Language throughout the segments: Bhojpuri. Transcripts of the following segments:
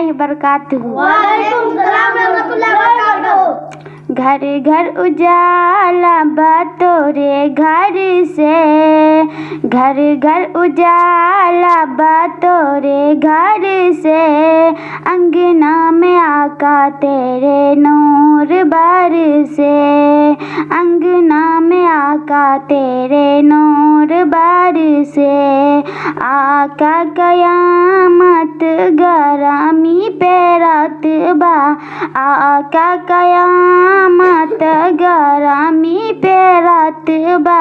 रहमतुल्लाहि बरकातुहू। वालेकुम सलाम रहमतुल्लाहि बरकातुहू। घर घर उजाला बा तोरे घर से, घर घर उजाला बा तोरे घर से, अंगना में आका तेरे नूर बार से, अंगना में आका तेरे नूर बार से, आका कयामत गरामी पे रात बा, आका कयामत गरामी पे रात बा,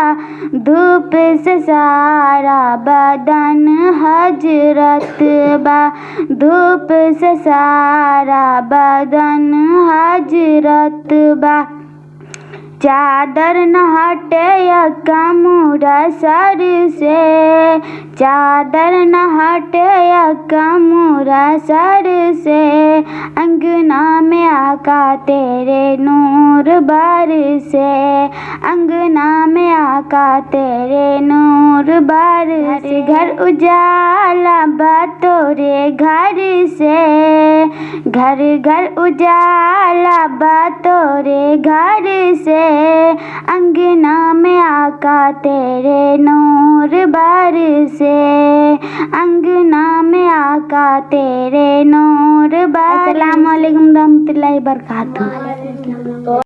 धूप से सारा बदन हजरत बा, धूप से सारा बदन हजरत बा, चादर न हटे कमूरा सर से, चादर न हटे कमूरा सर से, अंगना में आका तेरे नूर बार से, अंगना में आका तेरे नूर बार से, घर उजाला बा तोरे घर से, घर घर उजाला बा तोरे घर से, अंगना में आका तेरे नूर बार से, अंगना में आका तेरे नूर बार। अस्सलाम वालेकुम रहमतुल्लाहि बरकातुहू।